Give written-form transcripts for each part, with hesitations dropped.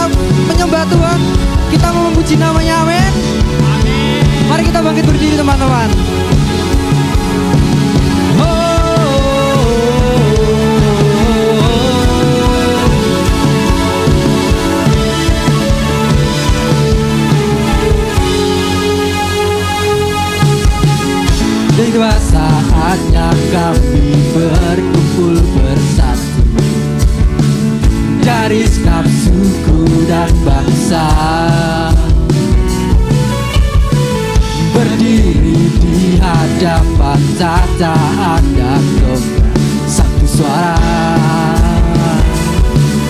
kita menyembah Tuhan, kita mau memuji namanya, amin. Mari kita bangkit berdiri teman-teman. Tiba saatnya kami berkumpul bersatu dari segenap suku dan bangsa, berdiri di hadapan tataan dan domba, satu suara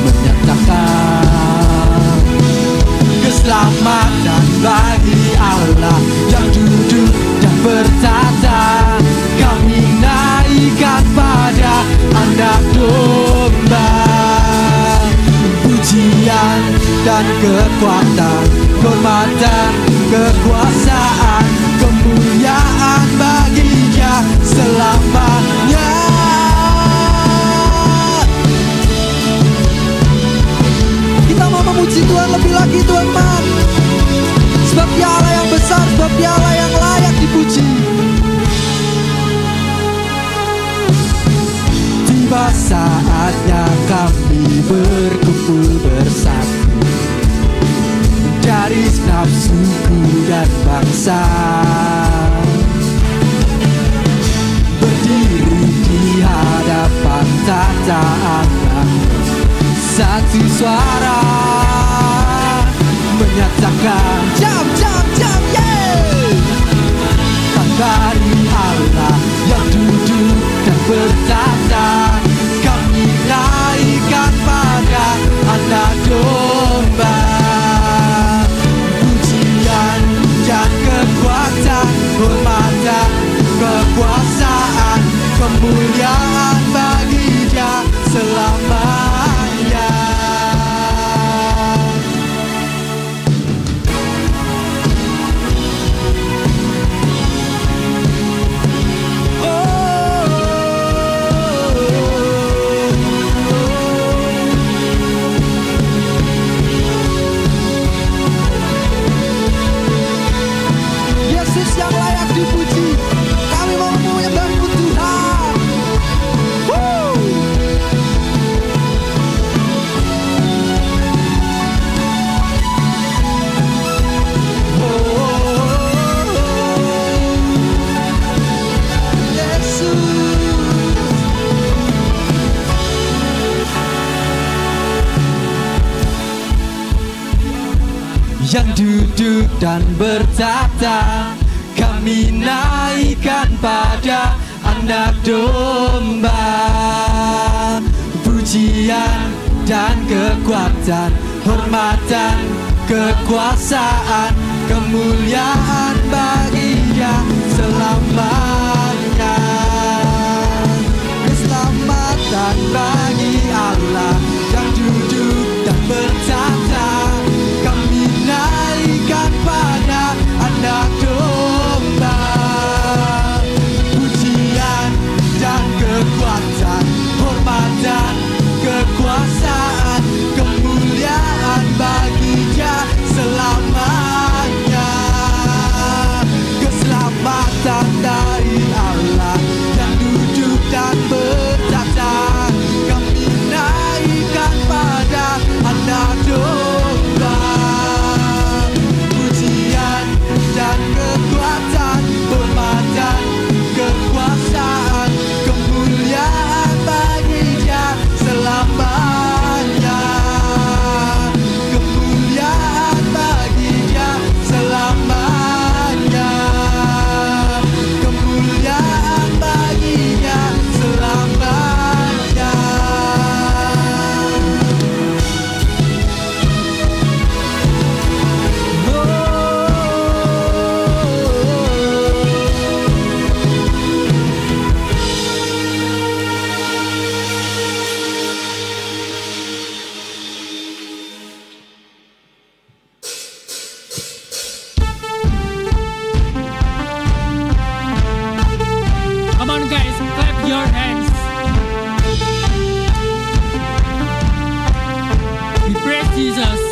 menyatakan keselamatan bagi Allah yang duduk dan bertata. Kami naikkan pada Anak Domba pujian dan kekuatan, kehormatan, kekuasaan, kemuliaan bagi Dia selamanya. Kita mau memuji Tuhan lebih lagi, Tuhan, sebab Dia Allah yang besar, sebab Dia Allah yang layak dipuji. Tiba saatnya kami berkumpul bersatu dari segenap suku dan bangsa, berdiri di hadapan tataan, satu suara menyatakan jam, yeah! Dari Allah yang duduk dan bertata, kami naikkan pada Anak Domba pujian dan kekuatan, hormatan, kekuasaan, kemuliaan bagi Dia selamanya. Yang layak dipuji, kami mau menyembah-Mu Tuhan. Yesus. Yang duduk dan bertata, kami naikkan pada Anak Domba pujian dan kekuatan, hormatan, kekuasaan, kemuliaan bagi Dia selamanya. Keselamatan bagi Allah yang duduk dan bertata, kami naikkan pada Anak Domba pujian dan kekuatan, hormatan, kekuasaan, kemuliaan bagi Dia selamanya. Keselamatan dari Allah yang duduk dan bertata, kami naikkan pada Anak Domba pujian dan kekuatan, hormatan, kekuasaan, kemuliaan bagi Dia selamanya. Kemuliaan bagi Dia selamanya. Kemuliaan bagi Dia selamanya. Come on guys, clap your hands. We praise Jesus.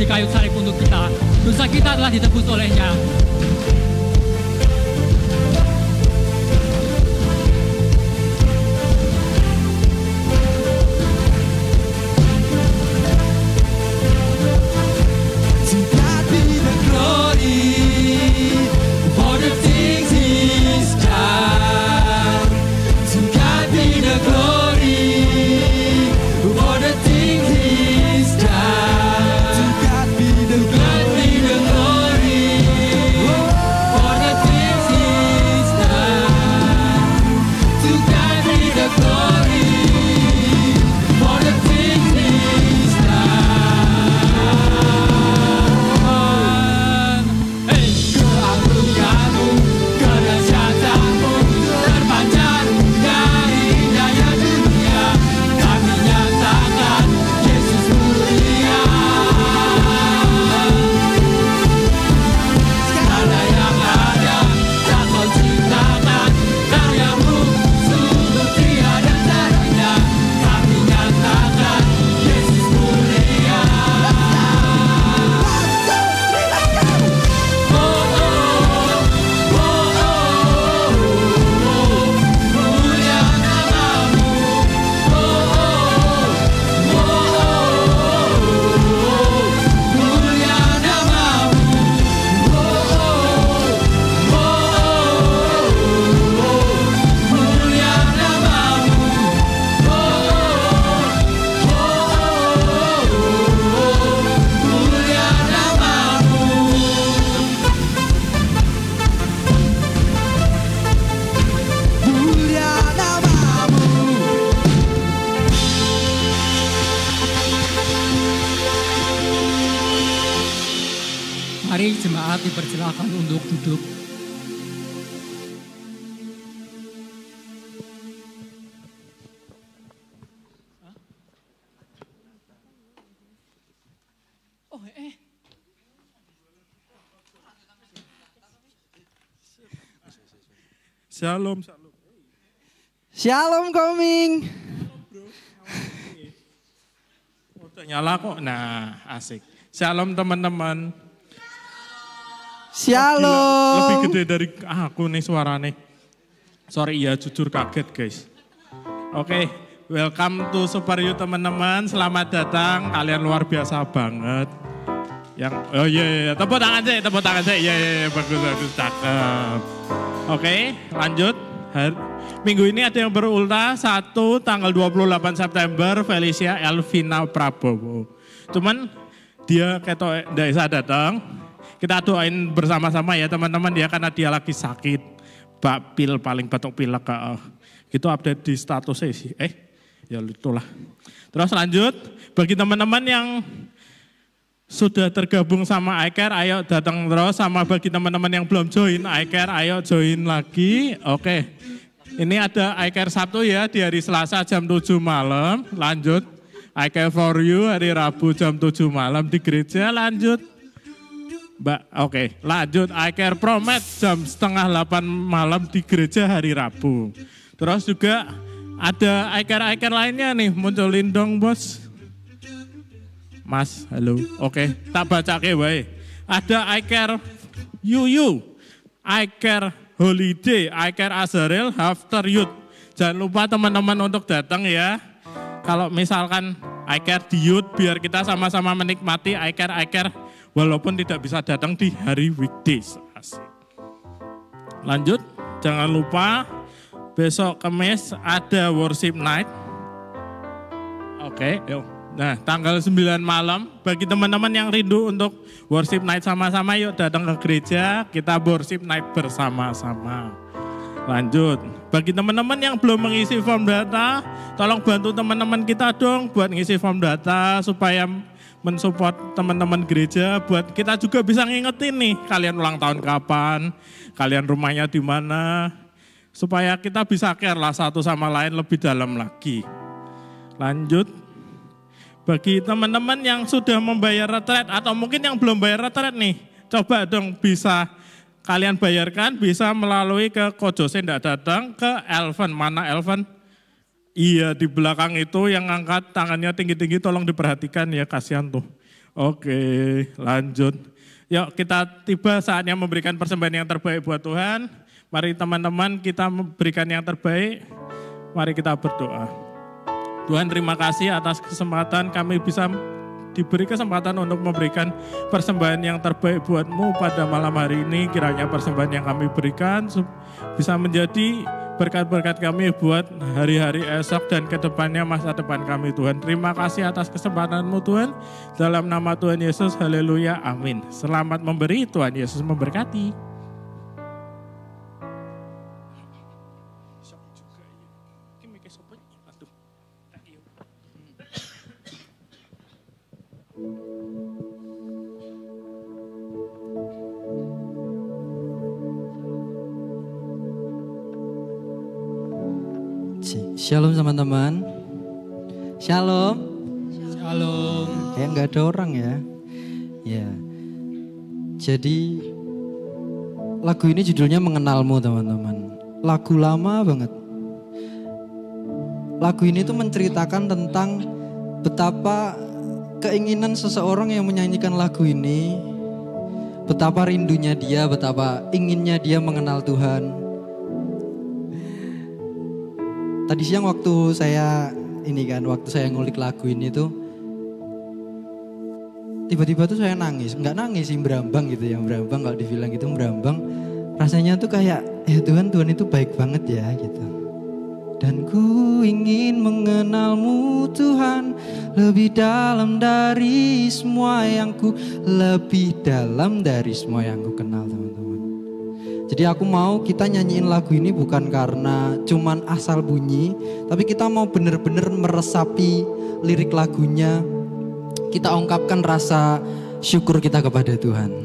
kayu salib untuk kita. Dosa kita telah ditebus olehnya. Mari jemaat dipersilakan untuk duduk. Shalom, shalom. Shalom coming. Udah nyala kok. Nah, asik. Shalom teman-teman. Shalom. Lebih gede dari aku nih suaranya. Sorry ya, jujur kaget guys. Oke, welcome to Super You teman-teman. Selamat datang, kalian luar biasa banget. Yang, oh iya, tepuk tangan saya. Iya, bagus, cakep. Oke, lanjut. Minggu ini ada yang berulta, 1 tanggal 28 September, Felicia Elvina Prabowo. Cuman dia ketok nggak bisa datang. Kita doain bersama-sama ya teman-teman ya, karena dia lagi sakit. Bapil paling batuk pilek. Gitu update di statusnya sih. Ya itulah. Terus lanjut, bagi teman-teman yang sudah tergabung sama iCare, ayo datang terus. Sama bagi teman-teman yang belum join iCare, ayo join lagi. Oke, ini ada iCare Sabtu ya, di hari Selasa jam 7 malam. Lanjut, iCare for You hari Rabu jam 7 malam di gereja. Lanjut, Mbak, oke, lanjut iCare Promed jam setengah 8 malam di gereja hari Rabu. Terus juga ada iCare lainnya nih, munculin dong bos. Mas, halo. Oke, tak baca ke wae. Ada iCare UU, iCare Holiday, iCare Azarel, After Youth. Jangan lupa teman-teman untuk datang ya. Kalau misalkan iCare di Youth, biar kita sama-sama menikmati iCare walaupun tidak bisa datang di hari weekdays. Asik. Lanjut, jangan lupa besok Kamis ada worship night. Oke, yuk. Nah, tanggal 9 malam, bagi teman-teman yang rindu untuk worship night sama-sama, yuk datang ke gereja, kita worship night bersama-sama. Lanjut, bagi teman-teman yang belum mengisi form data, tolong bantu teman-teman kita dong buat ngisi form data supaya mensupport teman-teman gereja, buat kita juga bisa ngingetin nih, kalian ulang tahun kapan, kalian rumahnya di mana, supaya kita bisa care lah satu sama lain lebih dalam lagi. Lanjut, bagi teman-teman yang sudah membayar retret atau mungkin yang belum bayar retret nih, coba dong bisa kalian bayarkan, bisa melalui ke Kojose tidak datang, ke Elvan. Mana Elvan? Iya, di belakang itu yang ngangkat tangannya tinggi-tinggi, tolong diperhatikan ya, kasihan tuh. Oke, lanjut. Yuk kita tiba saatnya memberikan persembahan yang terbaik buat Tuhan. Mari teman-teman kita memberikan yang terbaik. Mari kita berdoa. Tuhan terima kasih atas kesempatan kami bisa diberi kesempatan untuk memberikan persembahan yang terbaik buat-Mu pada malam hari ini. Kiranya persembahan yang kami berikan bisa menjadi berkat-berkat kami buat hari-hari esok dan kedepannya masa depan kami Tuhan. Terima kasih atas kesempatan-Mu Tuhan. Dalam nama Tuhan Yesus, haleluya, amin. Selamat memberi, Tuhan Yesus memberkati. Shalom teman-teman. Shalom. Shalom. Kayak nggak ada orang ya. Ya. Jadi lagu ini judulnya Mengenalmu teman-teman. Lagu lama banget. Lagu ini tuh menceritakan tentang betapa keinginan seseorang yang menyanyikan lagu ini, betapa rindunya dia, betapa inginnya dia mengenal Tuhan. Tadi siang waktu saya ngulik lagu ini tuh, tiba-tiba tuh saya nangis, nggak nangis sih, berambang gitu ya, berambang kalau dibilang gitu berambang. Rasanya tuh kayak, ya Tuhan itu baik banget ya gitu. Dan ku ingin mengenalmu Tuhan, lebih dalam dari semua yang ku kenal teman-teman. Jadi aku mau kita nyanyiin lagu ini bukan karena cuman asal bunyi, tapi kita mau bener-bener meresapi lirik lagunya. Kita ungkapkan rasa syukur kita kepada Tuhan.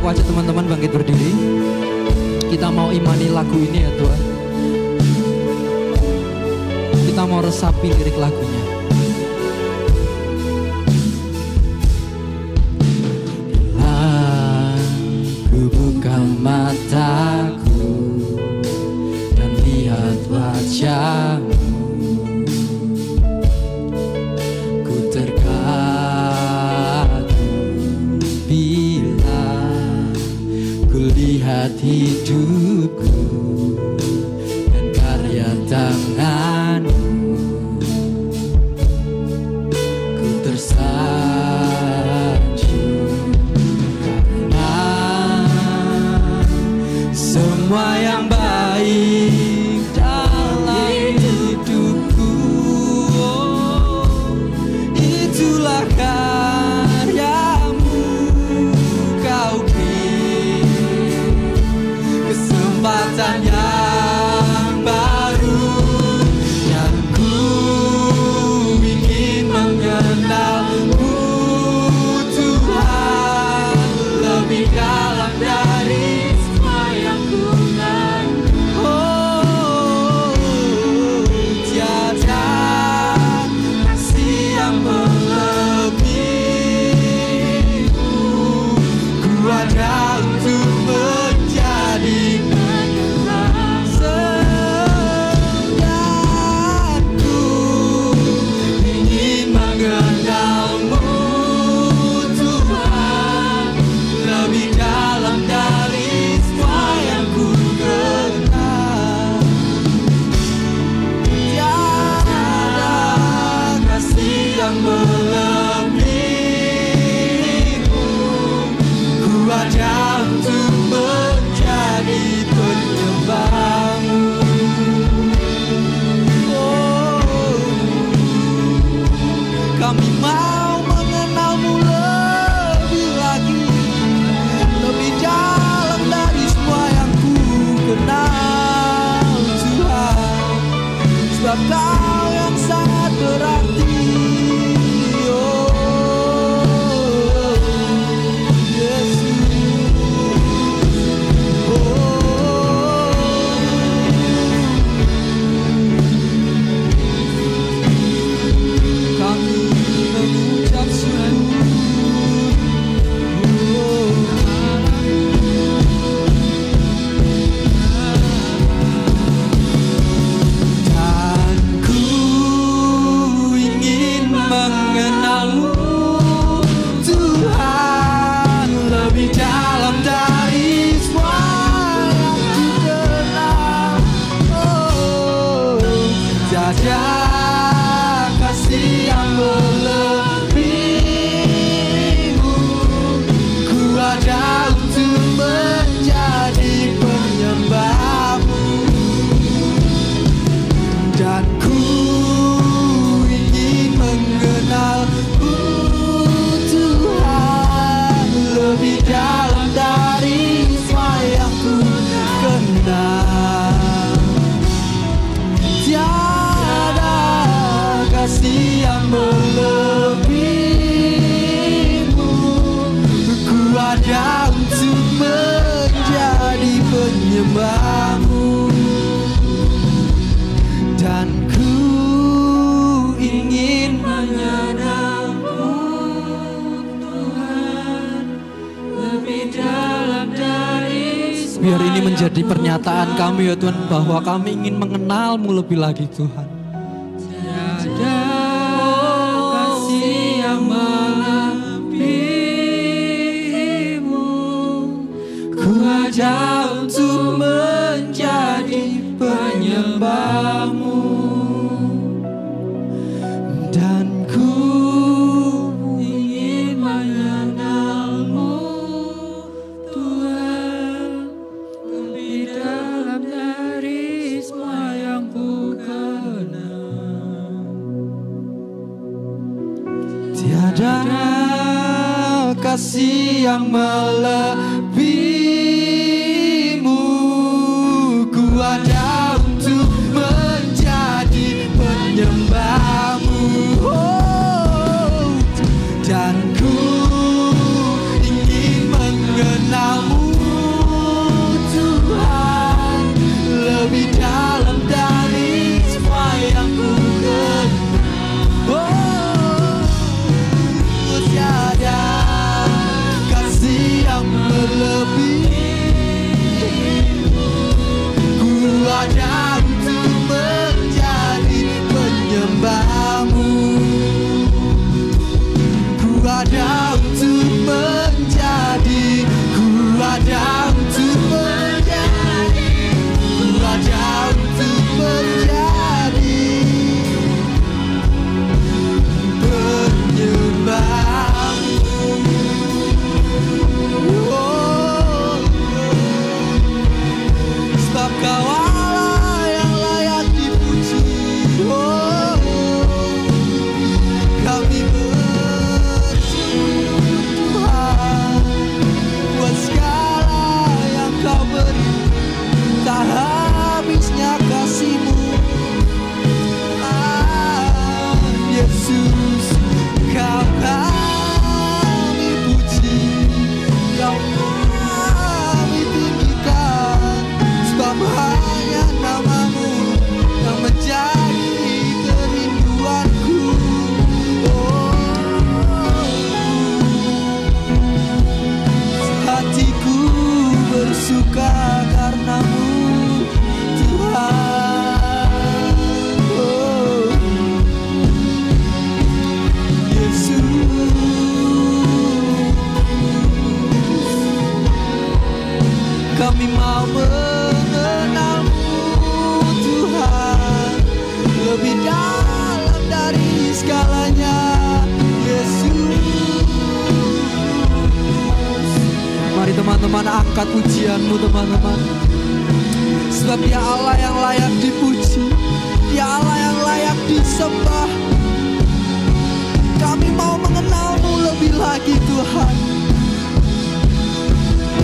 Teman-teman bangkit berdiri. Kita mau imani lagu ini ya Tuhan. Kita mau resapi lirik lagunya. Ku buka mataku dan lihat wajahmu, ku terkagum bila ku lihat hidupku dan karya tanganmu. Ku tersanjung karena semua yang baik dalam hidupku, itulah kekuatan yang baru, dan ku ingin mengenalmu Tuhan lebih dalam dari semua yang ku tahu. Oh, tiada kasih yang melebihimu. Ku ada untuk menjadi sedangku ingin mengenalmu Tuhan lebih dalam dari semua yang ku kenal. Tiada kasih yang melebihimu. Ku ada untuk menjadi penyembahmu. Oh, kami mau mengenalmu lebih lagi, lebih dalam dari semua yang ku kenal Tuhan, sebab Kau yang sangat berarti. Oh, Yesus. Kami mengucap syukur. Dan ku ingin mengenalmu Tuhan lebih dalam dari semua yang ku kenal. Oh, tiada kasih yang melebihimu. Ku ada untuk menjadi penyembahmu, dan ku ingin mengenalmu Tuhan lebih dalam dari semua yang ku kenal. Tiada kasih yang melebihimu. Ku ada untuk menjadi penyembahmu, dan ku ingin mengenalmu Tuhan lebih dalam dari semua. Biar ini menjadi pernyataan kami ya Tuhan, bahwa kami ingin mengenalmu lebih lagi Tuhan. Tiada kasih yang melebihimu. Ku ada untuk menjadi penyembahmu, dan ku ingin mengenalmu Tuhan lebih dalam dari semua yang ku kenal. Tiada kasih yang melebihimu. Ku ada untuk menjadi penyembahmu. Oh, dan ku ingin mengenalmu Tuhan lebih dalam dari semua yang ku kenal. Oh, tiada kasih yang melebihimu. Ku ada untuk menjadi penyembahmu. Ku ada untuk menjadi, ku ada untuk menjadi, ku ada untuk menjadi penyembahmu. Oh, bersuka karena-Mu Tuhan. Oh, Yesus, kami mau mengenal-Mu Tuhan lebih dalam dari segalanya. Yesus, mari teman-teman angkat pujian-Mu teman-teman. Sebab Dia Allah yang layak dipuji, Dia Allah yang layak disembah. Kami mau mengenal-Mu lebih lagi Tuhan.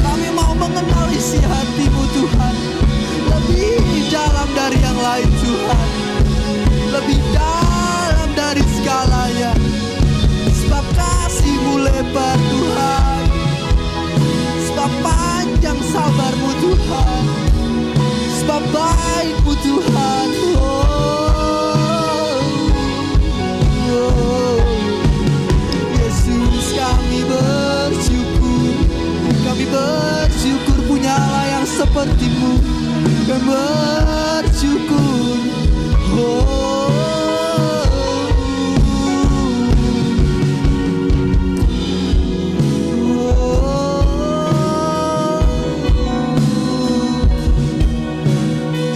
Kami mau mengenal isi hati-Mu Tuhan, lebih dalam dari yang lain Tuhan, lebih dalam dari segalanya. Sebab kasih-Mu lebar Tuhan, sebab panjang sabar-Mu Tuhan, sebab baik-Mu Tuhan. Yesus, kami bersyukur punya Allah yang seperti-Mu. Kami bersyukur.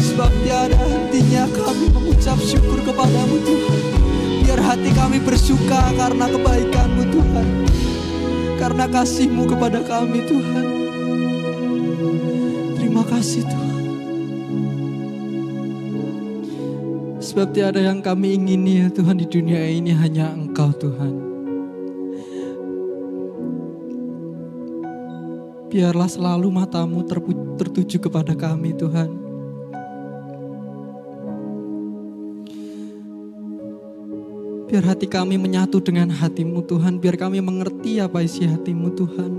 Sebab tiada hentinya kami mengucap syukur kepada-Mu Tuhan. Biar hati kami bersuka karena kebaikan-Mu Tuhan, karena kasih-Mu kepada kami Tuhan. Terima kasih Tuhan. Sebab tiada yang kami ingini ya Tuhan di dunia ini, hanya Engkau Tuhan. Biarlah selalu mata-Mu tertuju kepada kami Tuhan. Biar hati kami menyatu dengan hati-Mu Tuhan. Biar kami mengerti apa isi hati-Mu Tuhan.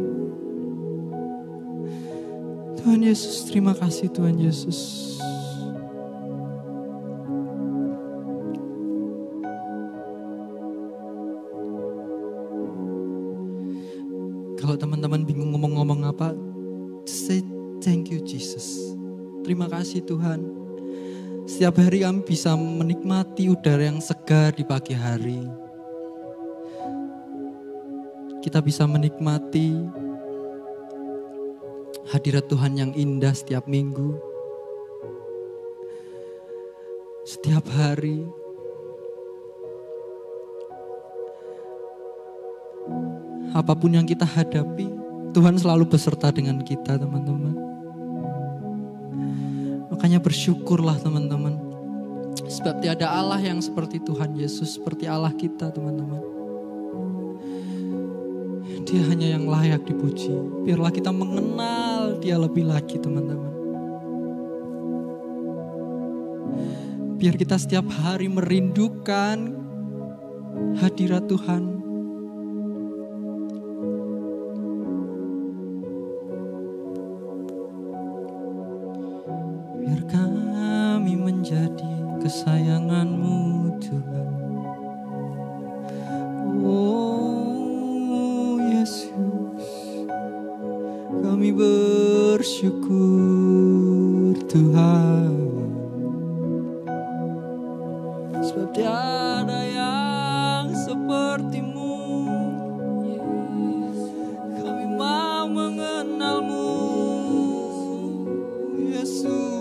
Tuhan Yesus, terima kasih Tuhan Yesus. Kalau teman-teman bingung ngomong apa, just say thank you Jesus. Terima kasih Tuhan. Setiap hari kami bisa menikmati udara yang segar di pagi hari. Kita bisa menikmati hadirat Tuhan yang indah setiap minggu, setiap hari. Apapun yang kita hadapi, Tuhan selalu beserta dengan kita teman-teman. Makanya bersyukurlah teman-teman. Sebab tiada Allah yang seperti Tuhan Yesus, seperti Allah kita teman-teman. Dia hanya yang layak dipuji. Biarlah kita mengenal Dia lebih lagi teman-teman. Biar kita setiap hari merindukan hadirat Tuhan. Biar kami menjadi kesayangan-Mu Tuhan. Oh Yesus, kami bersyukur Tuhan. Sebab tiada yang seperti-Mu. Kami mau mengenal-Mu Yesus.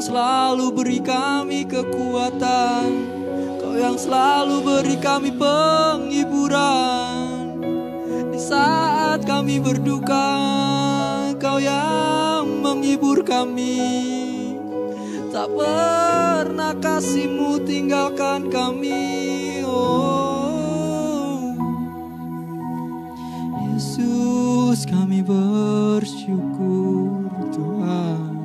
Selalu beri kami kekuatan, Kau yang selalu beri kami penghiburan. Di saat kami berduka, Kau yang menghibur kami. Tak pernah kasih-Mu tinggalkan kami. Oh Yesus, kami bersyukur Tuhan.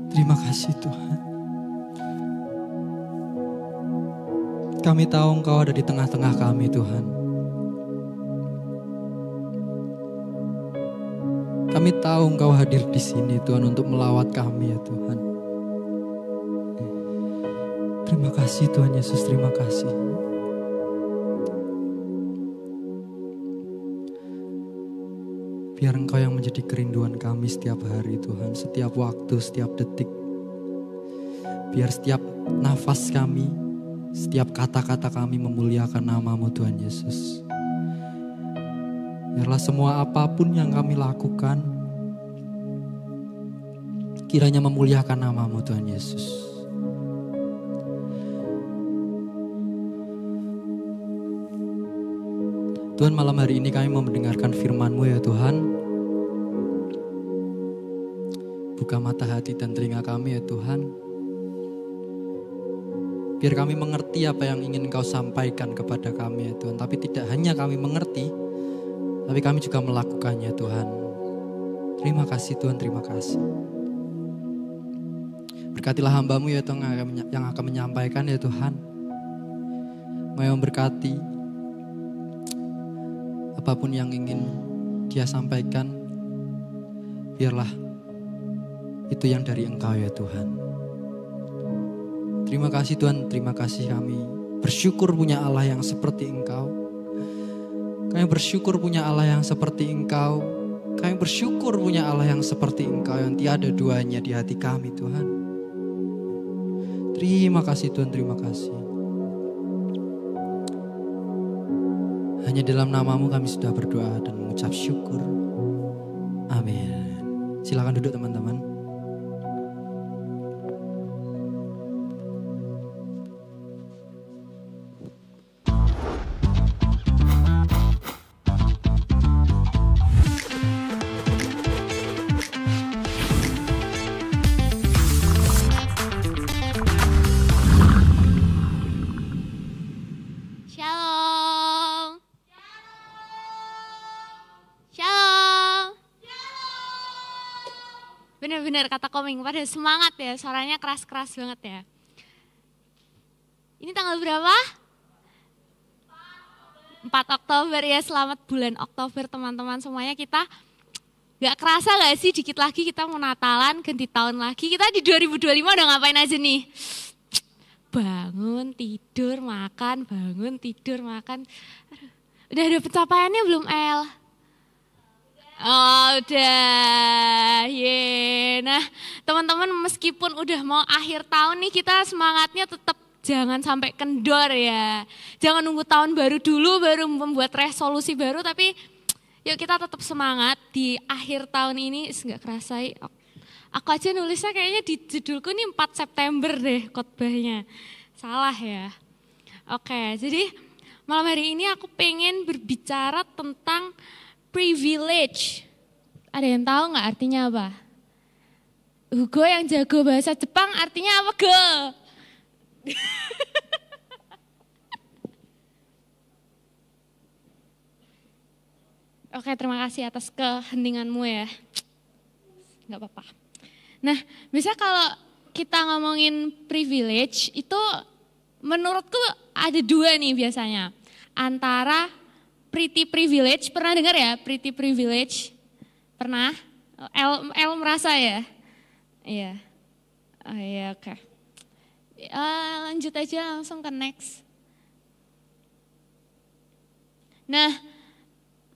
Terima kasih Tuhan. Kami tahu Engkau ada di tengah-tengah kami Tuhan. Kami tahu Engkau hadir di sini Tuhan untuk melawat kami ya Tuhan. Terima kasih Tuhan Yesus, terima kasih. Biar Engkau yang menjadi kerinduan kami setiap hari Tuhan, setiap waktu, setiap detik. Biar setiap nafas kami, setiap kata-kata kami memuliakan nama-Mu Tuhan Yesus. Biarlah semua apapun yang kami lakukan, kiranya memuliakan nama-Mu Tuhan Yesus. Tuhan, malam hari ini kami mau mendengarkan firman-Mu ya Tuhan. Buka mata hati dan telinga kami ya Tuhan. Biar kami mengerti apa yang ingin Engkau sampaikan kepada kami ya Tuhan. Tapi tidak hanya kami mengerti, tapi kami juga melakukannya Tuhan. Terima kasih Tuhan, terima kasih. Berkatilah hamba-Mu ya Tuhan yang akan menyampaikan ya Tuhan. Mau memberkati apapun yang ingin dia sampaikan. Biarlah itu yang dari Engkau ya Tuhan. Terima kasih Tuhan, terima kasih kami. Bersyukur punya Allah yang seperti Engkau. Kami bersyukur punya Allah yang seperti Engkau. Kami bersyukur punya Allah yang seperti Engkau, yang tiada duanya di hati kami Tuhan. Terima kasih Tuhan, terima kasih. Hanya dalam nama-Mu kami sudah berdoa dan mengucap syukur. Amin. Silakan duduk teman-teman. Benar-benar kata Koming, pada semangat ya, suaranya keras-keras banget ya. Ini tanggal berapa? 4 Oktober ya, selamat bulan Oktober teman-teman semuanya. Kita gak kerasa gak sih dikit lagi kita mau Natalan, ganti tahun lagi. Kita di 2025 udah ngapain aja nih? Bangun, tidur, makan, bangun, tidur, makan. Aduh, udah ada pencapaiannya belum El? Oh udah, ye. Nah teman-teman meskipun udah mau akhir tahun nih, kita semangatnya tetap jangan sampai kendor ya. Jangan nunggu tahun baru dulu baru membuat resolusi baru, tapi yuk kita tetap semangat di akhir tahun ini. Nggak kerasa, aku aja nulisnya kayaknya di judulku nih 4 September deh khotbahnya. Salah ya. Oke, jadi malam hari ini aku pengen berbicara tentang privilege. Ada yang tahu nggak artinya apa? Hugo yang jago bahasa Jepang artinya apa, Go? Oke, terima kasih atas keheninganmu ya. Nggak apa-apa. Nah, bisa kalau kita ngomongin privilege itu menurutku ada dua nih biasanya. Antara pretty privilege, pernah dengar ya pretty privilege? Pernah? El merasa ya? Iya. Oh iya, oke. Lanjut aja langsung ke next. Nah,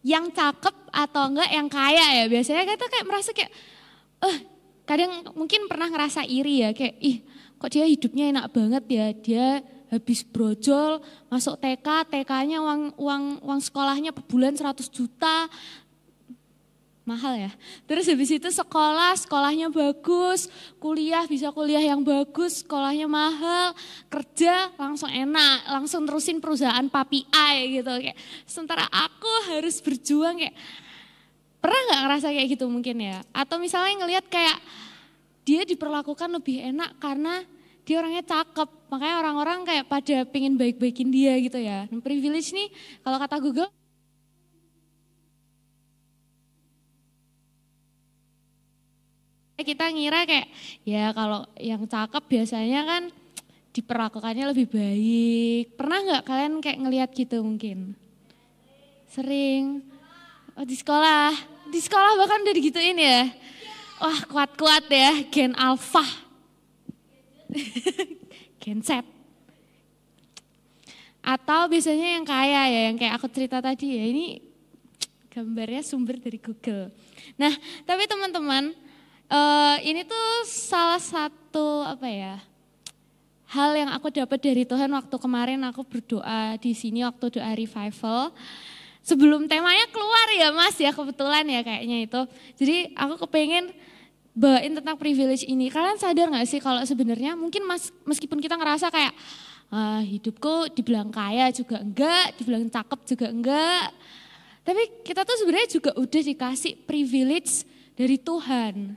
yang cakep atau enggak yang kaya ya, biasanya kita kayak merasa kayak, kadang mungkin pernah ngerasa iri ya, kayak kok dia hidupnya enak banget ya, dia habis brojol, masuk TK, TK-nya uang sekolahnya per bulan 100 juta, mahal ya. Terus habis itu sekolahnya bagus, kuliah bisa kuliah yang bagus, sekolahnya mahal, kerja langsung enak, langsung terusin perusahaan papi A gitu. Kayak, sementara aku harus berjuang kayak, pernah gak ngerasa kayak gitu mungkin ya? Atau misalnya ngelihat kayak dia diperlakukan lebih enak karena dia orangnya cakep, makanya orang-orang kayak pada pengen baik-baikin dia gitu ya. Nah, privilege nih kalau kata Google, kita ngira kayak ya kalau yang cakep biasanya kan diperlakukannya lebih baik. Pernah nggak kalian kayak ngelihat gitu mungkin? Sering. Oh, di sekolah. di sekolah bahkan udah digituin ya. Wah kuat-kuat ya, gen alpha. Gen Z. Atau biasanya yang kaya ya, yang kayak aku cerita tadi ya, ini gambarnya sumber dari Google. Nah, tapi teman-teman, ini tuh salah satu hal yang aku dapat dari Tuhan waktu kemarin aku berdoa di sini waktu doa revival. Sebelum temanya keluar ya Mas ya, kebetulan ya kayaknya itu. Jadi aku kepengen bawain tentang privilege ini. Kalian sadar gak sih kalau sebenarnya mungkin meskipun kita ngerasa kayak hidupku dibilang kaya juga enggak, dibilang cakep juga enggak. Tapi kita tuh sebenarnya juga udah dikasih privilege dari Tuhan.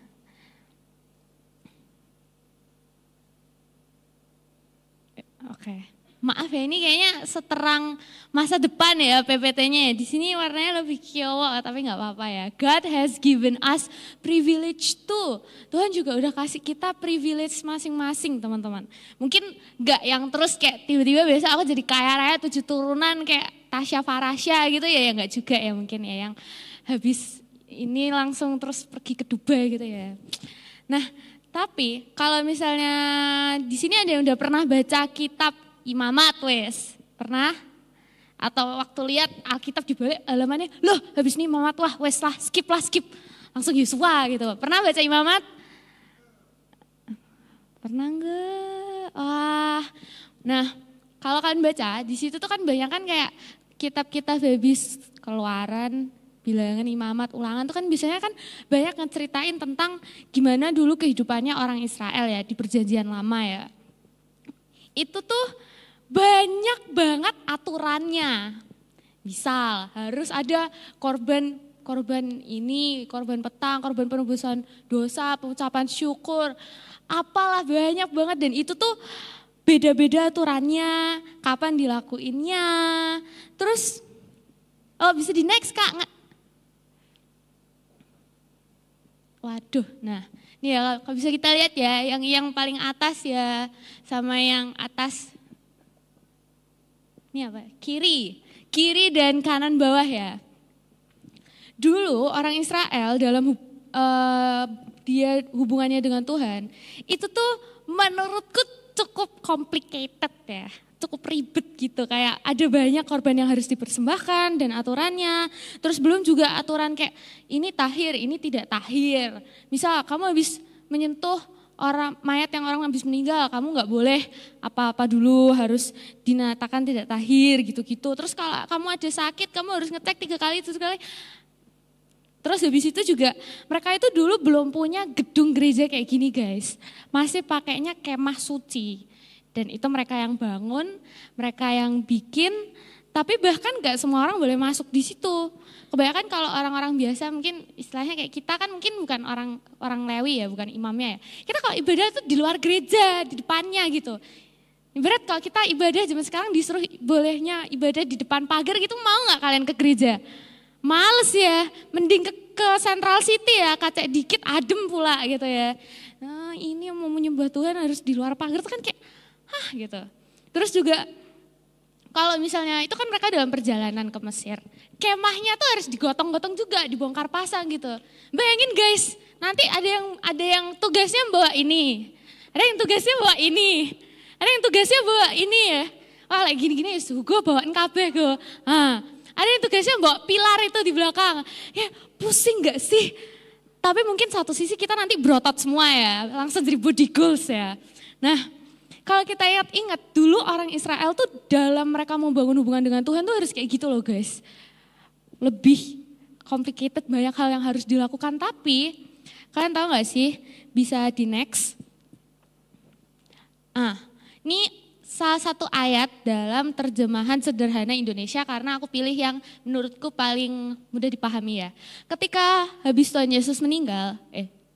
Oke. Maaf ya, ini kayaknya seterang masa depan ya PPT-nya. Di sini warnanya lebih kiowo, tapi nggak apa-apa ya. God has given us privilege too. Tuhan juga udah kasih kita privilege masing-masing teman-teman. Mungkin nggak yang terus kayak tiba-tiba biasa aku jadi kaya raya 7 turunan kayak Tasya Farasya gitu ya nggak juga ya mungkin ya. Yang habis ini langsung terus pergi ke Dubai gitu ya. Nah tapi kalau misalnya di sini ada yang udah pernah baca kitab Imamat wes, pernah? Atau waktu lihat Alkitab dibalik halamannya, loh habis ini Imamat, wah wes lah, skip. Langsung Yosua gitu. Pernah baca Imamat? Pernah enggak? Wah, nah kalau kalian baca, di situ tuh kan banyak kan kayak kitab-kitab habis Keluaran, Bilangan, Imamat, Ulangan tuh kan biasanya kan banyak ngeceritain tentang gimana dulu kehidupannya orang Israel ya di Perjanjian Lama ya. Itu tuh banyak banget aturannya. Misal harus ada korban ini, korban petang, korban penebusan dosa, pengucapan syukur. Apalah banyak banget dan itu tuh beda-beda aturannya, kapan dilakuinnya. Terus bisa di next Kak. Waduh, nah ini ya kalau bisa kita lihat ya, yang paling atas ya sama yang atas. Ini apa? Kiri dan kanan bawah ya. Dulu orang Israel dalam dia hubungannya dengan Tuhan, itu tuh menurutku cukup complicated ya. Cukup ribet gitu, kayak ada banyak korban yang harus dipersembahkan dan aturannya. Terus belum juga aturan kayak ini tahir, ini tidak tahir. Misal kamu habis menyentuh mayat yang orang habis meninggal, kamu nggak boleh apa-apa dulu, harus dinyatakan tidak tahir gitu-gitu. Terus kalau kamu ada sakit, kamu harus ngecek 3 kali, 7 kali. Terus habis itu juga mereka itu dulu belum punya gedung gereja kayak gini guys. Masih pakainya kemah suci. Dan itu mereka yang bangun, mereka yang bikin, tapi bahkan gak semua orang boleh masuk di situ. Kebanyakan kalau orang-orang biasa mungkin istilahnya kayak kita kan mungkin bukan orang Lewi ya, bukan imamnya ya. Kita kalau ibadah itu di luar gereja, di depannya gitu. Ibarat kalau kita ibadah zaman sekarang disuruh bolehnya ibadah di depan pagar gitu, mau gak kalian ke gereja? Males ya, mending ke Central City ya, kacek dikit adem pula gitu ya. Nah ini yang mau menyembah Tuhan harus di luar pagar itu kan kayak gitu. Terus juga kalau misalnya itu kan mereka dalam perjalanan ke Mesir, kemahnya tuh harus digotong-gotong juga, dibongkar pasang gitu. Bayangin guys, nanti ada yang tugasnya bawa ini, ada yang tugasnya bawa ini, ada yang tugasnya bawa ini ya. Wah lagi gini-gini ya gue bawain kabeh gue. Ada yang tugasnya bawa pilar itu di belakang. Ya pusing gak sih? Tapi mungkin satu sisi kita nanti berotot semua ya, langsung jadi body goals ya. Nah, kalau kita ingat dulu orang Israel tuh dalam mereka mau bangun hubungan dengan Tuhan tuh harus kayak gitu loh guys. Lebih complicated, banyak hal yang harus dilakukan. Tapi kalian tahu gak sih, bisa di next. Ini salah satu ayat dalam terjemahan sederhana Indonesia karena aku pilih yang menurutku paling mudah dipahami ya. Ketika habis Tuhan Yesus meninggal,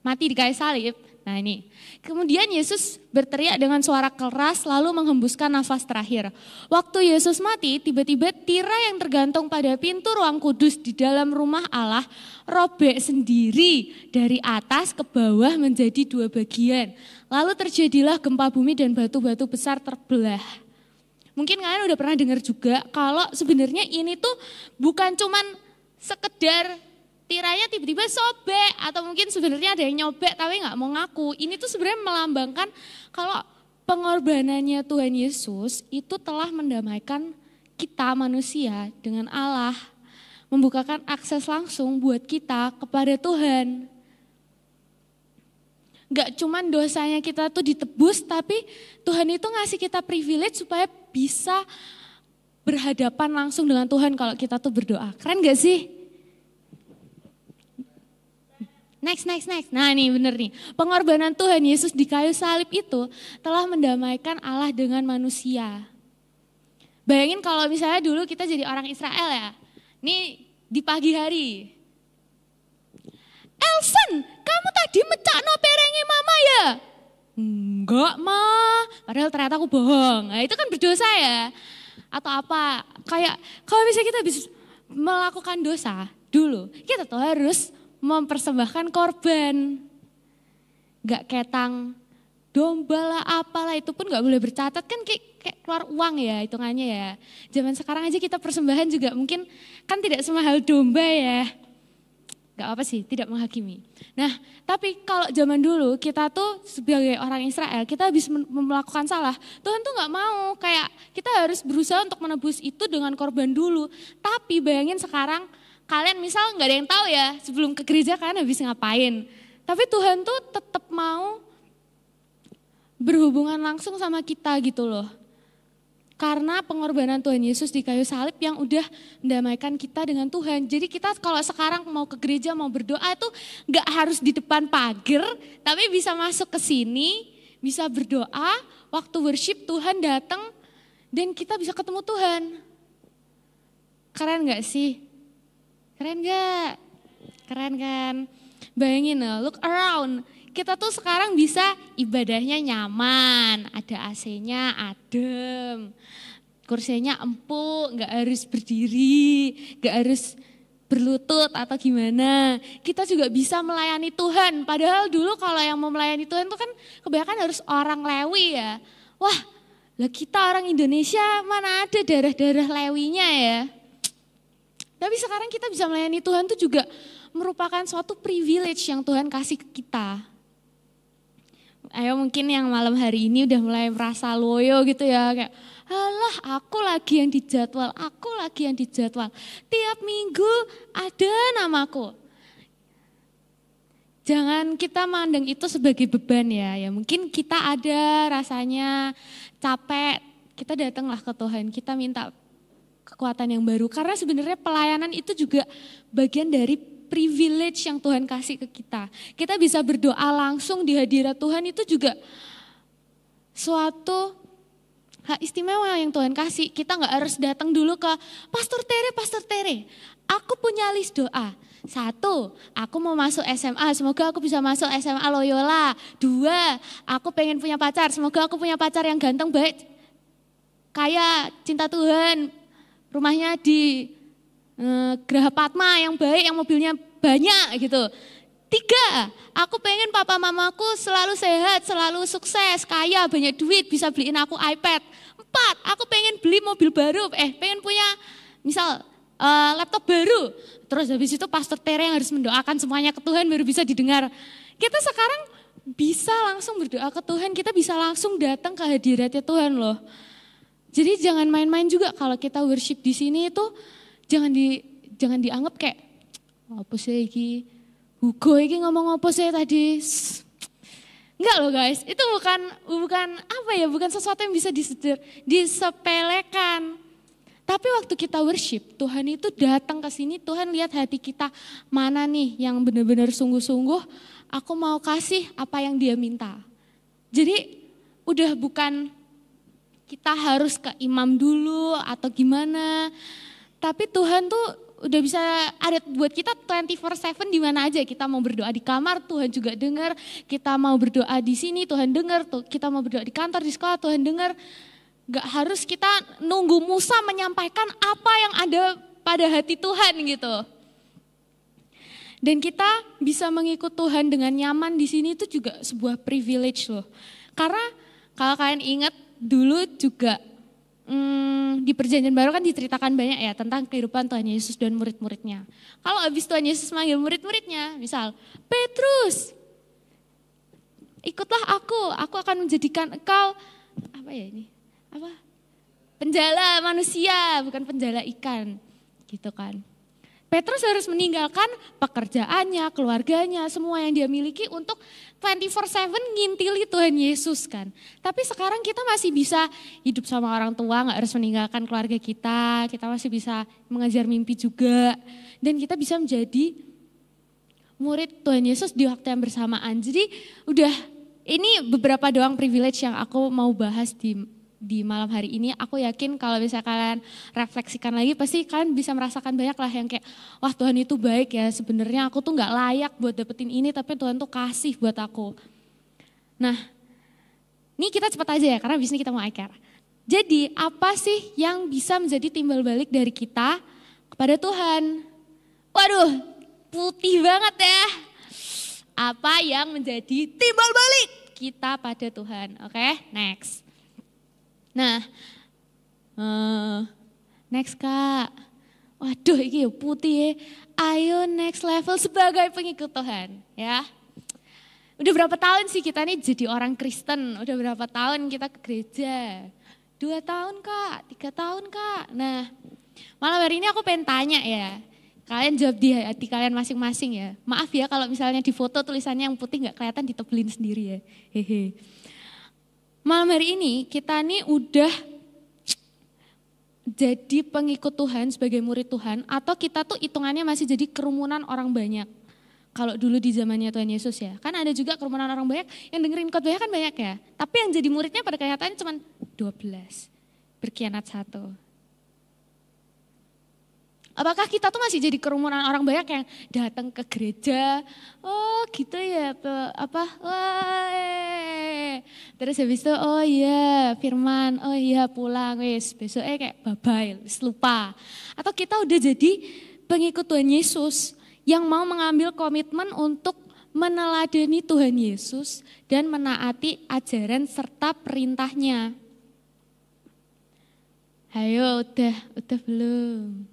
mati di kayu salib. Nah ini, kemudian Yesus berteriak dengan suara keras lalu menghembuskan nafas terakhir. Waktu Yesus mati, tiba-tiba tirai yang tergantung pada pintu ruang kudus di dalam rumah Allah robek sendiri dari atas ke bawah menjadi 2 bagian. Lalu terjadilah gempa bumi dan batu-batu besar terbelah. Mungkin kalian udah pernah dengar juga kalau sebenarnya ini tuh bukan cuman sekedar tiranya tiba-tiba sobek atau mungkin sebenarnya ada yang nyobek tapi nggak mau ngaku. Ini tuh sebenarnya melambangkan kalau pengorbanannya Tuhan Yesus itu telah mendamaikan kita manusia dengan Allah, membukakan akses langsung buat kita kepada Tuhan. Gak cuman dosanya kita tuh ditebus, tapi Tuhan itu ngasih kita privilege supaya bisa berhadapan langsung dengan Tuhan kalau kita tuh berdoa. Keren gak sih? Next. Nah ini bener nih, pengorbanan Tuhan Yesus di kayu salib itu telah mendamaikan Allah dengan manusia. Bayangin kalau misalnya dulu kita jadi orang Israel ya, nih di pagi hari. Elsen, kamu tadi mecakno perenge mama ya? Enggak ma, padahal ternyata aku bohong. Nah itu kan berdosa ya. Atau apa, kayak kalau misalnya kita bisa melakukan dosa dulu, kita tuh harus mempersembahkan korban. Gak ketang domba lah apalah, itu pun gak boleh bercatat kan kayak keluar uang ya hitungannya ya. Zaman sekarang aja kita persembahan juga mungkin kan tidak semahal domba ya. Gak apa sih, tidak menghakimi. Nah tapi kalau zaman dulu kita tuh sebagai orang Israel kita habis melakukan salah. Tuhan tuh gak mau, kayak kita harus berusaha untuk menebus itu dengan korban dulu. Tapi bayangin sekarang kalian misal gak ada yang tahu ya sebelum ke gereja kalian habis ngapain. Tapi Tuhan tuh tetap mau berhubungan langsung sama kita gitu loh. Karena pengorbanan Tuhan Yesus di kayu salib yang udah mendamaikan kita dengan Tuhan. Jadi kita kalau sekarang mau ke gereja, mau berdoa itu gak harus di depan pagar, tapi bisa masuk ke sini, bisa berdoa, waktu worship Tuhan datang dan kita bisa ketemu Tuhan. Keren gak sih? Keren gak? Keren kan? Bayangin look around. Kita tuh sekarang bisa ibadahnya nyaman, ada AC-nya adem, kursinya empuk, gak harus berdiri, gak harus berlutut atau gimana. Kita juga bisa melayani Tuhan, padahal dulu kalau yang mau melayani Tuhan itu kan kebanyakan harus orang Lewi ya. Wah, lah kita orang Indonesia mana ada darah-darah Lewinya ya. Tapi sekarang kita bisa melayani Tuhan itu juga merupakan suatu privilege yang Tuhan kasih ke kita. Ayo mungkin yang malam hari ini udah mulai merasa loyo gitu ya, kayak alah aku lagi yang dijadwal, tiap minggu ada namaku. Jangan kita mandang itu sebagai beban ya mungkin kita ada rasanya capek, kita datanglah ke Tuhan, kita minta kekuatan yang baru. Karena sebenarnya pelayanan itu juga bagian dari privilege yang Tuhan kasih ke kita. Kita bisa berdoa langsung di hadirat Tuhan itu juga suatu hak istimewa yang Tuhan kasih. Kita gak harus datang dulu ke Pastor Tere. Aku punya list doa. 1, aku mau masuk SMA, semoga aku bisa masuk SMA Loyola. 2, aku pengen punya pacar, semoga aku punya pacar yang ganteng, baik, kaya, cinta Tuhan, rumahnya di Geraha Padma yang baik, yang mobilnya banyak gitu. 3, aku pengen papa mamaku selalu sehat, selalu sukses, kaya, banyak duit, bisa beliin aku iPad. 4, aku pengen beli mobil baru, pengen punya misal laptop baru. Terus habis itu Pastor Tere yang harus mendoakan semuanya ke Tuhan baru bisa didengar. Kita sekarang bisa langsung berdoa ke Tuhan, kita bisa langsung datang ke hadiratnya Tuhan loh. Jadi jangan main-main juga kalau kita worship di sini itu. Jangan dianggap kayak apa sih iki? Hugo iki ngomong apa sih tadi? Enggak loh guys, itu bukan sesuatu yang bisa disepelekan. Tapi waktu kita worship, Tuhan itu datang ke sini, Tuhan lihat hati kita mana nih yang benar-benar sungguh-sungguh, aku mau kasih apa yang dia minta. Jadi udah bukan kita harus ke imam dulu atau gimana. Tapi Tuhan tuh udah bisa ada buat kita 24/7 di mana aja. Kita mau berdoa di kamar, Tuhan juga dengar. Kita mau berdoa di sini, Tuhan dengar. Kita mau berdoa di kantor, di sekolah, Tuhan dengar. Gak harus kita nunggu Musa menyampaikan apa yang ada pada hati Tuhan gitu. Dan kita bisa mengikut Tuhan dengan nyaman di sini itu juga sebuah privilege loh. Karena kalau kalian ingat dulu juga di Perjanjian Baru kan diceritakan banyak ya tentang kehidupan Tuhan Yesus dan murid-muridnya. Kalau habis Tuhan Yesus manggil murid-muridnya, misal, Petrus, ikutlah aku akan menjadikan engkau, penjala manusia, bukan penjala ikan, gitu kan. Petrus harus meninggalkan pekerjaannya, keluarganya, semua yang dia miliki untuk 24/7 ngintili Tuhan Yesus kan. Tapi sekarang kita masih bisa hidup sama orang tua, gak harus meninggalkan keluarga kita masih bisa mengejar mimpi juga. Dan kita bisa menjadi murid Tuhan Yesus di waktu yang bersamaan. Jadi ini beberapa doang privilege yang aku mau bahas di malam hari ini. Aku yakin kalau bisa kalian refleksikan lagi pasti kalian bisa merasakan banyak lah yang kayak wah Tuhan itu baik ya, sebenarnya aku tuh gak layak buat dapetin ini tapi Tuhan tuh kasih buat aku. Nah ini kita cepat aja ya karena abis ini kita mau iker. Jadi apa sih yang bisa menjadi timbal balik dari kita kepada Tuhan? Waduh putih banget ya. Apa yang menjadi timbal balik kita pada Tuhan? Oke, next. Nah, next Kak. Waduh ini putih ya. Ayo next level sebagai pengikut Tuhan ya. Udah berapa tahun sih kita nih jadi orang Kristen? Udah berapa tahun kita ke gereja? 2 tahun Kak, 3 tahun Kak. Nah malam hari ini aku pengen tanya ya. Kalian jawab di hati kalian masing-masing ya. Maaf ya kalau misalnya di foto tulisannya yang putih gak kelihatan, ditebelin sendiri ya. Hehe. Malam hari ini kita nih udah jadi pengikut Tuhan sebagai murid Tuhan atau kita tuh hitungannya masih jadi kerumunan orang banyak. Kalau dulu di zamannya Tuhan Yesus ya, kan ada juga kerumunan orang banyak yang dengerin khotbahnya kan banyak ya. Tapi yang jadi muridnya pada kenyataannya cuma 12, berkhianat 1. Apakah kita tuh masih jadi kerumunan orang banyak yang datang ke gereja? Oh gitu ya, terus habis itu oh iya firman, oh iya pulang wis, besoknya kayak bye-bye, wis lupa. Atau kita udah jadi pengikut Tuhan Yesus yang mau mengambil komitmen untuk meneladani Tuhan Yesus dan menaati ajaran serta perintahnya. Ayo udah belum?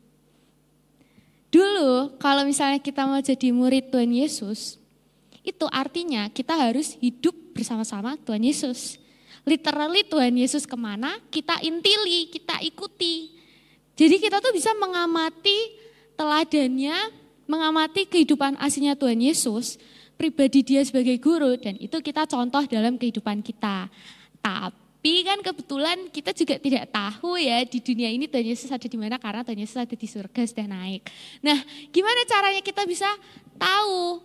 Dulu kalau misalnya kita mau jadi murid Tuhan Yesus, itu artinya kita harus hidup bersama-sama Tuhan Yesus. Literally Tuhan Yesus kemana, kita intili, kita ikuti. Jadi kita tuh bisa mengamati teladannya, mengamati kehidupan aslinya Tuhan Yesus, pribadi dia sebagai guru, dan itu kita contoh dalam kehidupan kita. Tapi kan kebetulan kita juga tidak tahu ya di dunia ini Tuhan Yesus ada di mana karena Tuhan Yesus ada di surga sudah naik. Nah, gimana caranya kita bisa tahu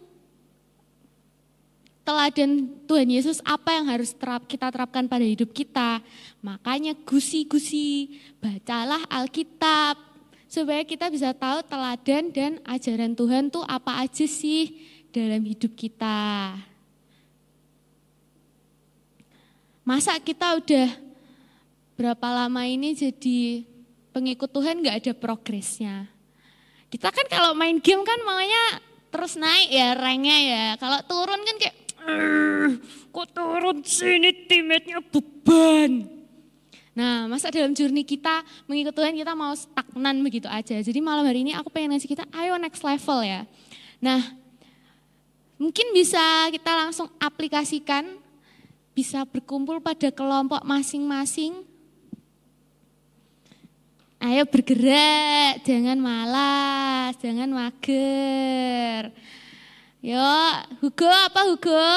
teladan Tuhan Yesus apa yang harus kita terapkan pada hidup kita? Makanya gusi-gusi, bacalah Alkitab supaya kita bisa tahu teladan dan ajaran Tuhan tuh apa aja sih dalam hidup kita. Masa kita udah berapa lama ini jadi pengikut Tuhan gak ada progresnya. Kita kan kalau main game kan maunya terus naik ya ranknya ya. Kalau turun kan kayak, kok turun sini teammate-nya beban. Nah masa dalam journey kita mengikut Tuhan kita mau stagnan begitu aja. Jadi malam hari ini aku pengen ngasih kita ayo next level ya. Nah mungkin bisa kita langsung aplikasikan. Bisa berkumpul pada kelompok masing-masing. Ayo bergerak, jangan malas, jangan mager. Yuk, Hugo apa Hugo?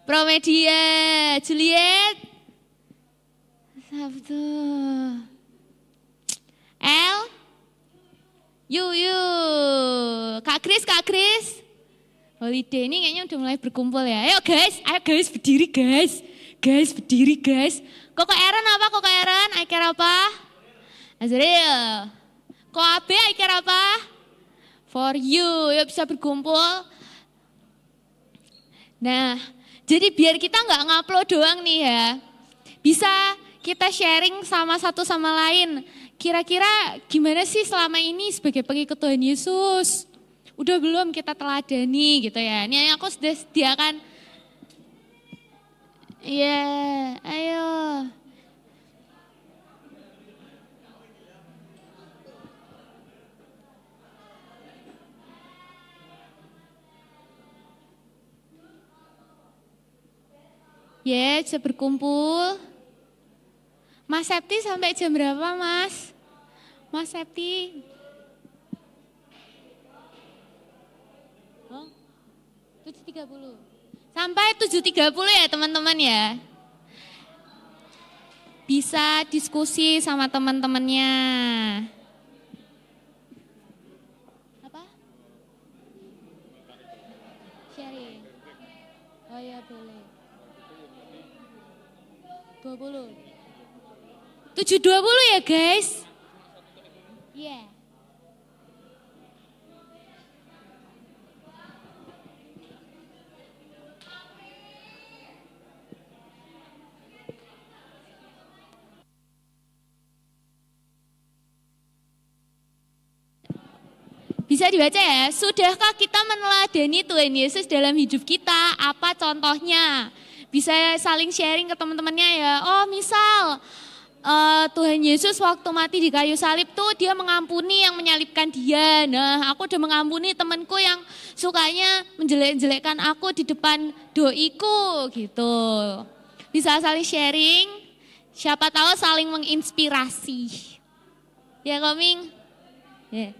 Promedia, Juliet. Sabtu. El. Yu. Kak Kris. Holiday ini kayaknya udah mulai berkumpul ya. Ayo guys berdiri guys. Berdiri guys. Koko Aaron apa? Koko Aaron, Aiker apa? Azril. Ko Abe, Aiker apa? For you. Yuk bisa berkumpul. Nah, jadi biar kita nggak ngupload doang nih ya. Bisa kita sharing sama satu sama lain. Kira-kira gimana sih selama ini sebagai pengikut Tuhan Yesus? Udah belum kita teladani gitu ya. Ini aku sudah sediakan. Iya, ayo. Ya, bisa berkumpul. Mas Septi sampai jam berapa, Mas? Mas Septi. Oh, 7.30. Sampai 7.30 ya, teman-teman ya. Bisa diskusi sama teman-temannya. Apa? Sharing. Oh ya, boleh. 20. 7.20 ya guys. Iya. Yeah. Bisa dibaca ya, sudahkah kita meneladani Tuhan Yesus dalam hidup kita? Apa contohnya? Bisa saling sharing ke teman-temannya ya. Oh misal Tuhan Yesus waktu mati di kayu salib tuh dia mengampuni yang menyalibkan dia. Nah aku udah mengampuni temanku yang sukanya menjelek-jelekkan aku di depan doiku gitu. Bisa saling sharing, siapa tahu saling menginspirasi. Ya Koming? Ya.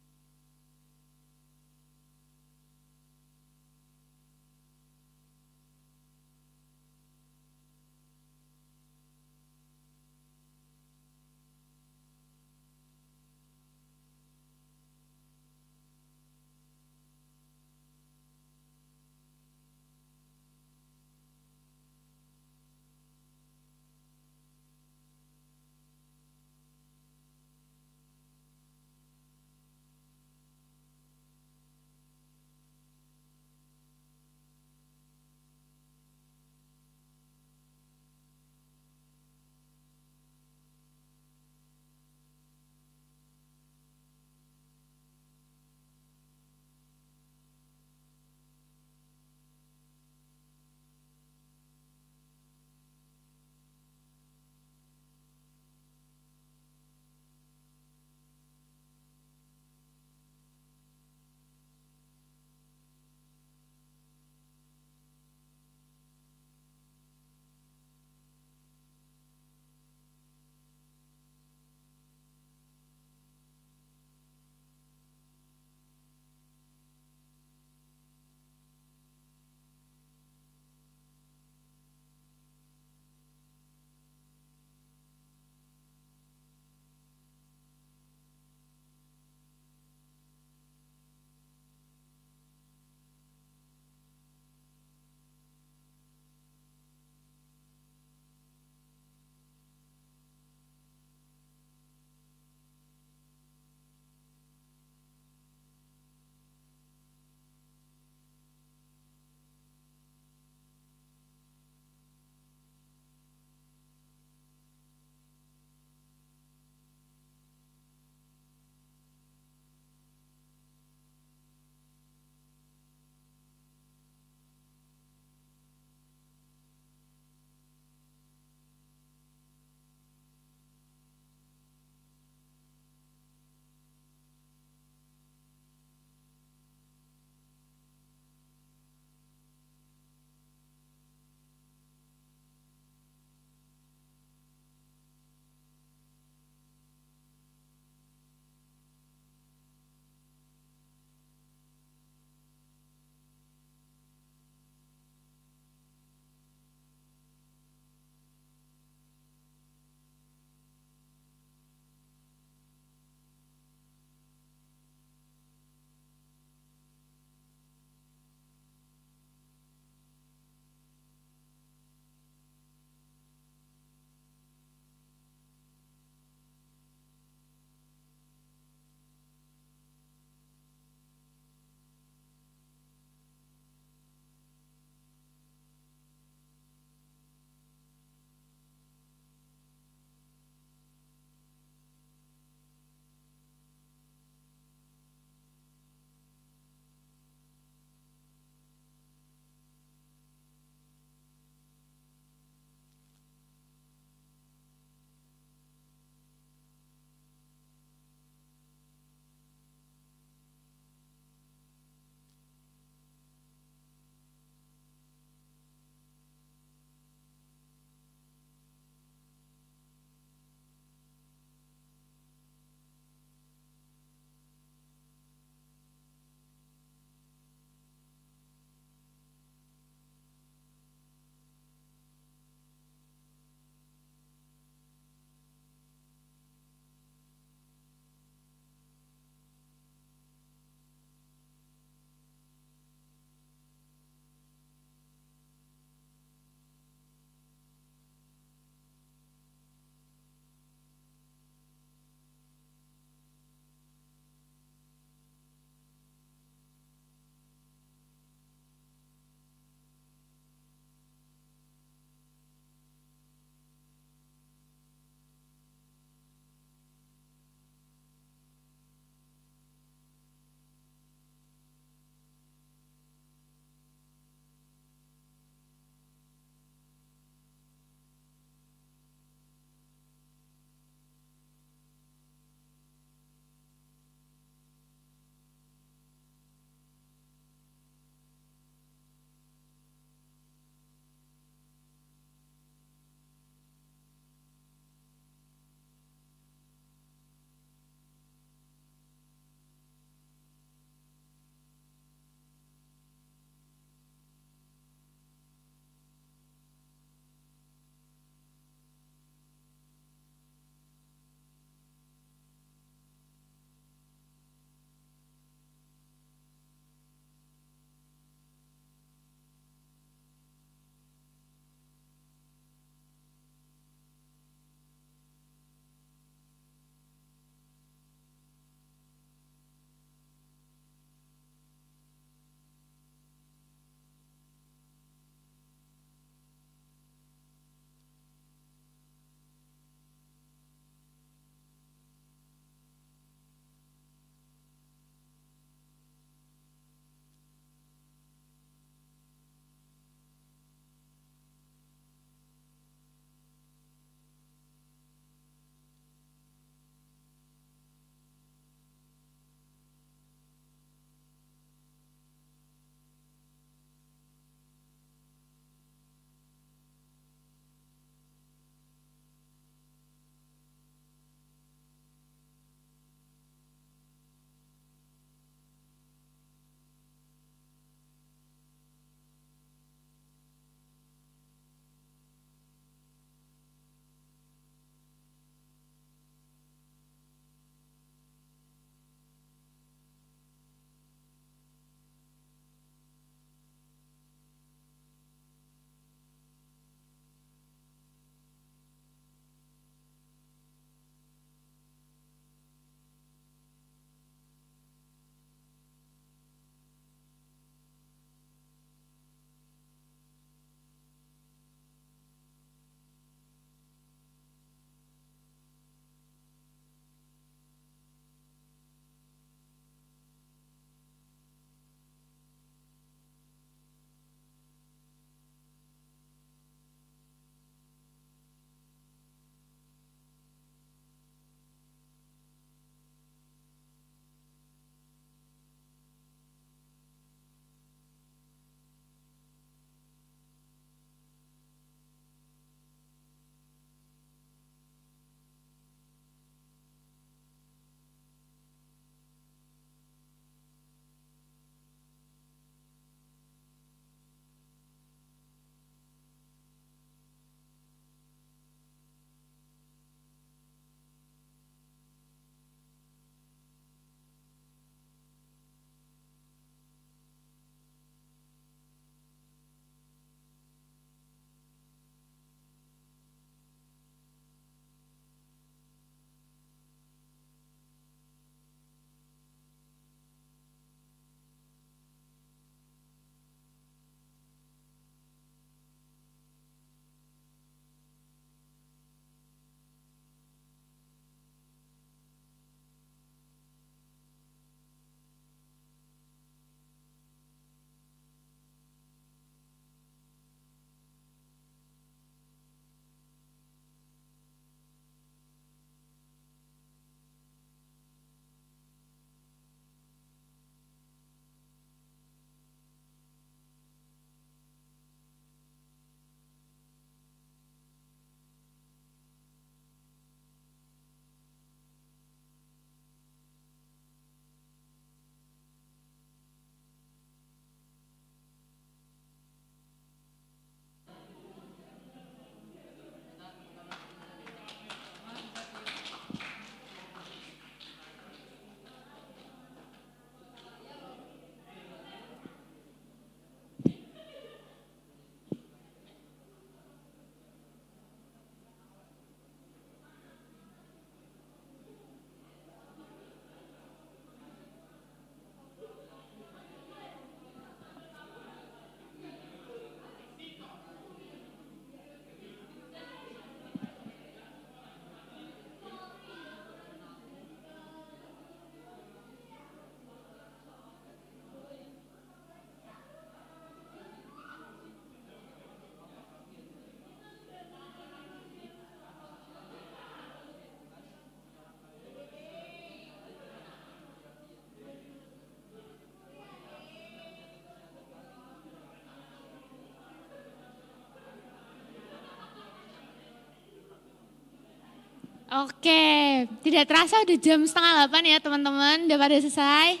Oke, tidak terasa udah jam 7:30 ya teman-teman, udah pada selesai?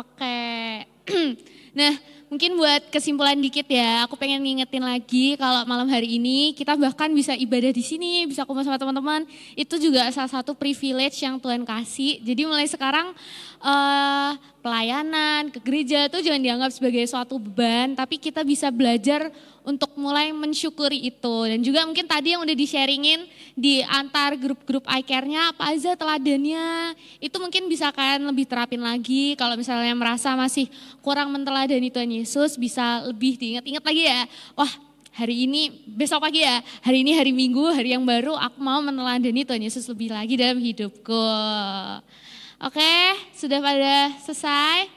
Oke, nah mungkin buat kesimpulan dikit ya, aku pengen ngingetin lagi kalau malam hari ini kita bahkan bisa ibadah di sini, bisa kumpul sama teman-teman, itu juga salah satu privilege yang Tuhan kasih. Jadi mulai sekarang pelayanan ke gereja itu jangan dianggap sebagai suatu beban, tapi kita bisa belajar untuk mulai mensyukuri itu. Dan juga mungkin tadi yang udah di-sharingin di antar grup-grup iCare-nya, apa aja teladannya, itu mungkin bisa kan lebih terapin lagi. Kalau misalnya merasa masih kurang menteladani Tuhan Yesus, bisa lebih diingat-ingat lagi ya. Wah, hari ini, besok pagi ya, hari ini hari Minggu, hari yang baru, aku mau meneladani Tuhan Yesus lebih lagi dalam hidupku. Oke, sudah pada selesai?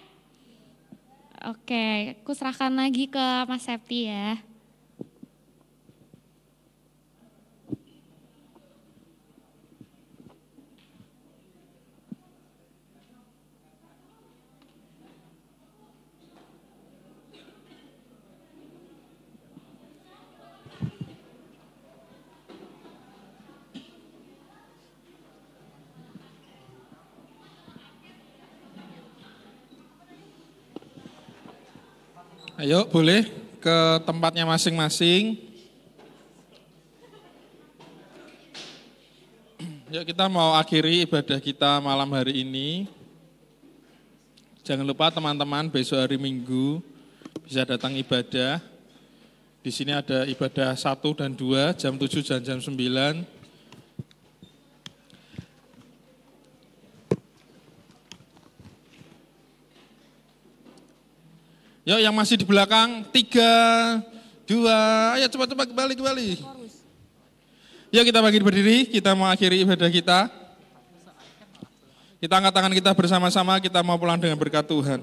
Oke, aku serahkan lagi ke Mas Septi ya. Ayo boleh ke tempatnya masing-masing. Yuk kita mau akhiri ibadah kita malam hari ini. Jangan lupa teman-teman besok hari Minggu bisa datang ibadah. Di sini ada ibadah 1 dan 2 jam 7 dan jam 9. Yuk yang masih di belakang, 3, 2, ayo cepat-cepat kembali. Yuk kita bagi berdiri, kita mau akhiri ibadah kita. Kita angkat tangan kita bersama-sama, kita mau pulang dengan berkat Tuhan.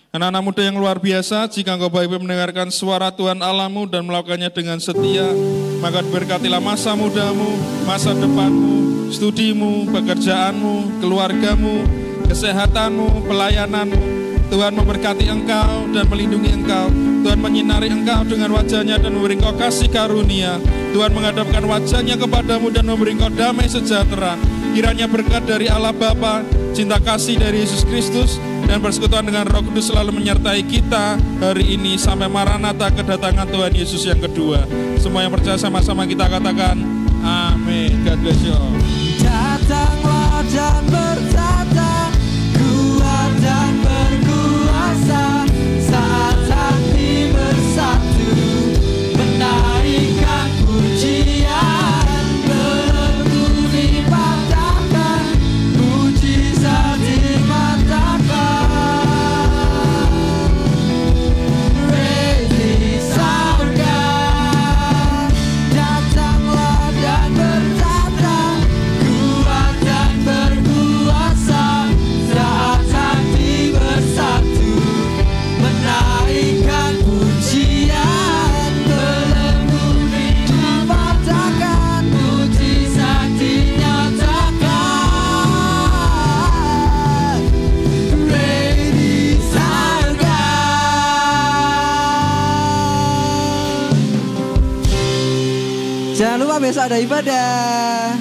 Anak-anak muda yang luar biasa, jika engkau baik mendengarkan suara Tuhan Allahmu dan melakukannya dengan setia, maka diberkatilah masa mudamu, masa depanmu, studimu, pekerjaanmu, keluargamu, kesehatanmu, pelayananmu. Tuhan memberkati engkau dan melindungi engkau. Tuhan menyinari engkau dengan wajahnya dan memberi engkau kasih karunia. Tuhan menghadapkan wajahnya kepadamu dan memberi engkau damai sejahtera. Kiranya berkat dari Allah Bapa, cinta kasih dari Yesus Kristus, dan persekutuan dengan Roh Kudus selalu menyertai kita hari ini sampai Maranatha kedatangan Tuhan Yesus yang kedua. Semua yang percaya sama-sama kita katakan, amin. God bless you all. Datanglah dan bertata, kuat dan berkuasa, saat hati bersatu, menaikkan pujian, belenggu dipatahkan, mujizat dimatakan. Praise di surga, datanglah dan bertata, kuat dan berkuasa, saat hati bersatu, menaikkan pujian, belenggu dipatahkan, mujizat dinyatakan. Praise di surga. Jangan lupa besok ada ibadah.